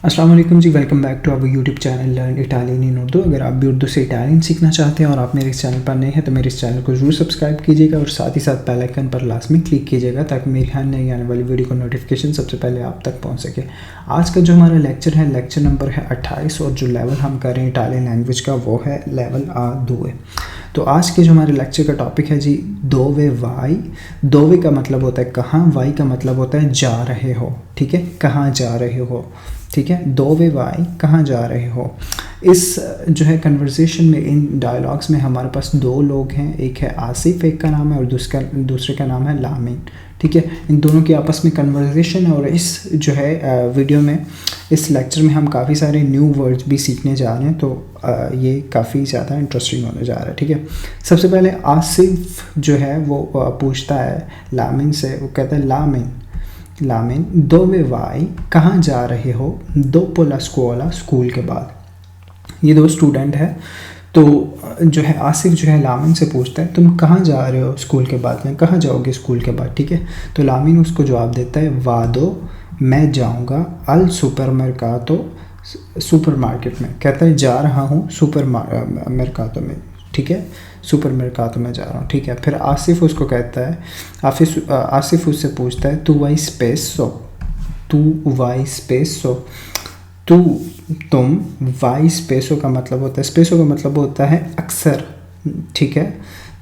अस्सलाम वालेकुम जी, welcome back to our YouTube channel learn Italian in Urdu. अगर आप भी उर्दू से इटालियन सीखना चाहते हैं और आप मेरे इस चैनल पर नए हैं तो मेरे इस चैनल को ज़रूर सब्सक्राइब कीजिएगा और साथ ही साथ बेल आइकन पर लाजमी क्लिक कीजिएगा ताकि मेरी हर नई आने वाली वीडियो का नोटिफिकेशन सबसे पहले आप तक पहुँच सके। आज का जो हमारा लेक्चर है, लेक्चर नंबर है 28 और जो लेवल हम कर रहे हैं इटालियन लैंग्वेज का वो है लेवल A2। तो आज के जो हमारे लेक्चर का टॉपिक है जी दोवे वाई। दोवे का मतलब होता है कहाँ, वाई का मतलब होता है जा रहे हो, ठीक है, कहाँ जा रहे हो, ठीक है। दोवे वाई, कहाँ जा रहे हो। इस जो है कन्वर्सेशन में, इन डायलॉग्स में हमारे पास दो लोग हैं, एक है आसिफ, एक का नाम है, और दूसरे का नाम है लामिन, ठीक है। इन दोनों की आपस में कन्वर्सेशन है और इस जो है वीडियो में, इस लेक्चर में हम काफ़ी सारे न्यू वर्ड्स भी सीखने जा रहे हैं, तो ये काफ़ी ज़्यादा इंटरेस्टिंग होने जा रहा है, ठीक है। सबसे पहले आसिफ जो है वो पूछता है लामिन से, वो कहता है लामिन दोवे वाई, कहाँ जा रहे हो, दोपो ला स्कुओला, स्कूल के बाद। ये दो स्टूडेंट है, तो जो है आसिफ जो है लामिन से पूछता है तुम कहाँ जा रहे हो स्कूल के बाद में, कहाँ जाओगे स्कूल के बाद, ठीक है। तो लामिन उसको जवाब देता है वादो, मैं जाऊँगा, अल सुपरमर्कातो, सुपर मार्केट में। कहता है जा रहा हूँ सुपर मर्कातो में, ठीक है, सुपर मर्कातो में जा रहा हूँ, ठीक है। फिर आसिफ उसको कहता है, आसिफ उससे पूछता है तू वाई स्पेसो, तुम वाई स्पेसो का मतलब होता है, स्पेसो का मतलब होता है अक्सर, ठीक है।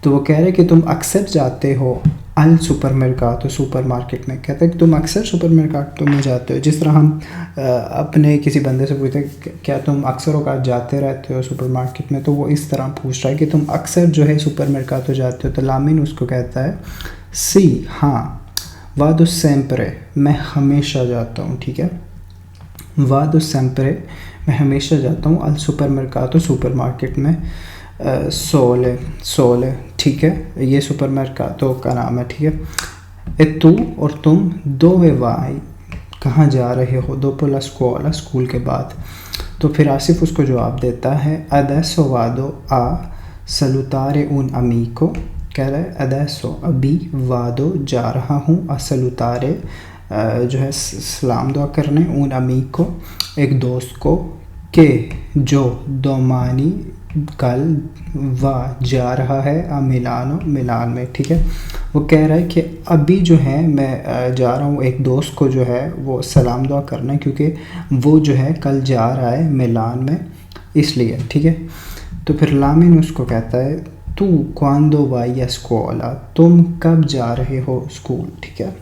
तो वो कह रहे हैं कि तुम अक्सर जाते हो अल सुपर मर्कातो, सुपर मार्केट में। कहते हैं कि तुम अक्सर सुपर मर्कातो में जाते हो। जिस तरह हम अपने किसी बंदे से पूछते हैं क्या तुम अक्सर औकात जाते रहते हो सुपर मार्केट में, तो वो इस तरह पूछ रहा है कि तुम अक्सर जो है सुपर मर्कातो जाते हो। तो लामिन उसको कहता है सी, हाँ, वादो सेम्परे, मैं हमेशा जाता हूँ, ठीक है। वादो सेम्परे, मैं हमेशा जाता हूँ अल सुपर मर्कातो, सुपर मार्केट में। सोले, ठीक है, ये सुपर मर्कातो का नाम है, ठीक है। तू और तुम दोवे वाई, कहाँ जा रहे हो, दोपो ला स्कुओला, स्कूल के बाद। तो फिर आसिफ उसको जवाब देता है अडेसो वादो आ सलूतारे उन अमीको। कह रहा है अडेसो, अभी, वादो, जा रहा हूँ, आ सलूतारे, जो है सलाम दुआ करने, उन अमीको, एक दोस्त को, के, जो, दोमानी, कल, वा, जा रहा है, मिलानो, मिलान में, ठीक है। वो कह रहा है कि अभी जो है मैं जा रहा हूँ एक दोस्त को जो है वो सलाम दुआ करना है क्योंकि वो जो है कल जा रहा है मिलान में, इसलिए, ठीक है। तो फिर लामिन उसको कहता है तू क्वांदो वाई स्कूला, तुम कब जा रहे हो स्कूल, ठीक है।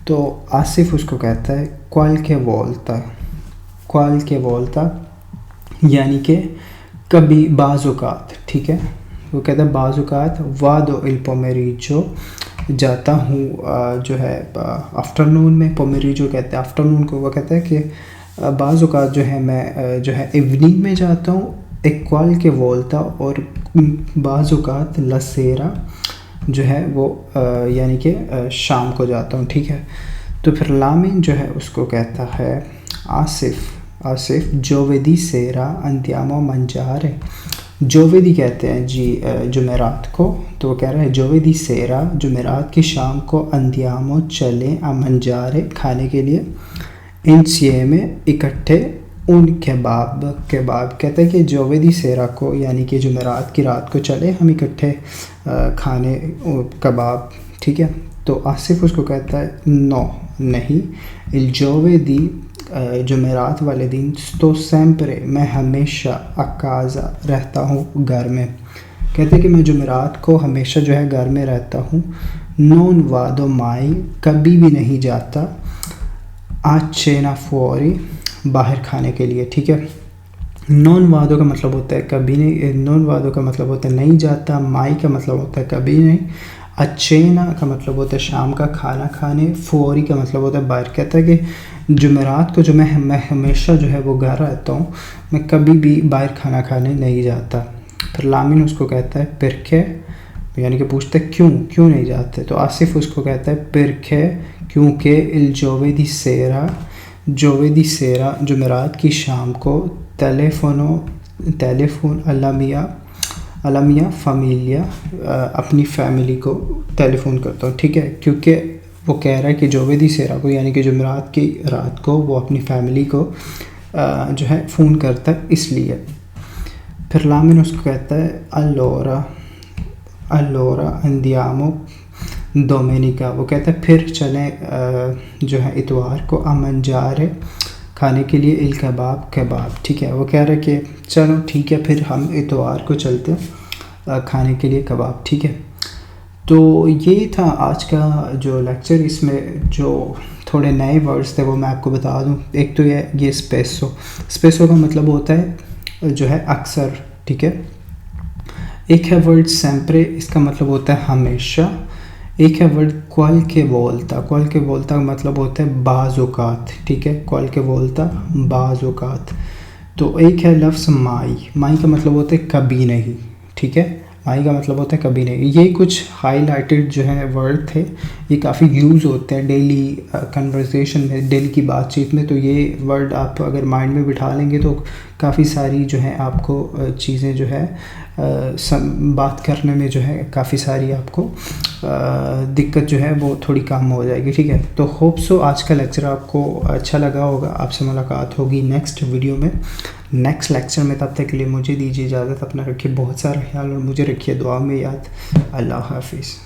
तो आसिफ उसको कहता है क्वाल्के वोल्ता, यानी कि कभी, बाज़-औक़ात, ठीक है। वो कहता है बाज़-औक़ात, वादो इल पोमेरिजो, जाता हूँ जो है आफ्टरनून में, पोमेरिजो कहते हैं आफ्टरनून को। वो कहता है कि बाज़-औक़ात जो है मैं जो है इवनिंग में जाता हूँ, एक क्वाल के वोल्ता, और बाज़-औक़ात लसेरा जो है वो यानी कि शाम को जाता हूँ, ठीक है। तो फिर लामिन जो है उसको कहता है आसिफ जोवेदी सेरा अंत्यामो मंजारे। जोवेदी कहते हैं जी जुमेरात को, तो वो कह रहा है जोवेदी सेरा, जुमेरात की शाम को, अंत्यामो चले, मंजारे, खाने के लिए, इंसिएमे, इकट्ठे, उन केबाब कहते हैं कि जोवेदी सेरा को यानी कि जुमेरात की रात को चले हम इकट्ठे खाने कबाब, ठीक है। तो आसिफ उसको कहता है नो, नहीं, इल जोवेदी, जुमेरात वाले दिन, तो सेम्परे, मैं हमेशा, अकाज़ा, रहता हूँ घर में। कहते हैं कि मैं जुमेरात को हमेशा जो है घर में रहता हूँ। नॉन वादो माई, कभी भी नहीं जाता, आचेना फोरी, बाहर खाने के लिए, ठीक है। नॉन वादो का मतलब होता है कभी नहीं, नॉन वादो का मतलब होता है नहीं जाता, माई का मतलब होता है कभी नहीं, अच्छेना का मतलब होता है शाम का खाना खाने, फोरी का मतलब होता है बाहर। कहता है कि जुमेरात को जो मैं हमेशा जो है वो घर रहता हूँ, मैं कभी भी बाहर खाना खाने नहीं जाता। फिर लामिन उसको कहता है पिरखे, यानी कि पूछते क्यों नहीं जाते। तो आसिफ उसको कहता है पिरखे, क्योंकि इल जोवेदी सेरा, जुमेरात की शाम को, टेलीफोन अलमिया फैमिलिया, अपनी फैमिली को टेलीफोन करता हूँ, ठीक है। क्योंकि वो कह रहा है कि जोवेदी सेरा को यानी कि जुमेरात की रात को वो अपनी फैमिली को جو ہے فون کرتا ہے اس لیے. پھر لامن اس کو کہتا ہے allora andiamo domenica, وہ کہتا ہے پھر چلیں جو ہے اتوار کو a mangiare کھانے کے لیے کباب. ٹھیک ہے, وہ کہہ رہا ہے کہ چلو ٹھیک ہے پھر ہم اتوار کو چلتے ہیں کھانے کے لیے کباب. ٹھیک ہے, تو یہ تھا آج کا جو لیکچر. اس میں جو تھوڑے نئے ورڈز تھے وہ میں آپ کو بتا دوں. ایک تو یہ اسپیسو کا مطلب ہوتا ہے جو ہے اکثر. ٹھیک ہے, ایک ہے ورڈ سیمپرے, اس کا مطلب ہوتا ہے ہمیشہ. ایک ہے ورڈ qualche volta کا مطلب ہوتا ہے بعض اوقات. ٹھیک ہے, qualche volta بعض اوقات. تو ایک ہے لفظ مائی کا مطلب ہوتا ہے کبھی نہیں. ٹھیک ہے, مائی کا مطلب ہوتا ہے کبھی نہیں. یہ کچھ ہائی لائٹڈ جو ہے ورڈ تھے, یہ کافی یوز ہوتے ہیں ڈیلی کنورسیشن میں, ڈیلی کی بات چیت میں. تو یہ ورڈ آپ اگر مائنڈ میں بٹھا لیں گے تو کافی ساری جو ہے آپ کو چیزیں جو ہے بات کرنے میں جو ہے کافی ساری آپ کو دقت جو ہے وہ تھوڑی کم ہو جائے گی. ٹھیک ہے, تو ہوپ سو آج کا لیکچر آپ کو اچھا لگا ہوگا. آپ سے ملاقات ہوگی نیکسٹ ویڈیو میں, نیکسٹ لیکچر میں. تب تک کے لیے مجھے دیجیے اجازت. اپنا رکھیے بہت سارا خیال اور مجھے رکھیے دعا میں یاد. اللہ حافظ.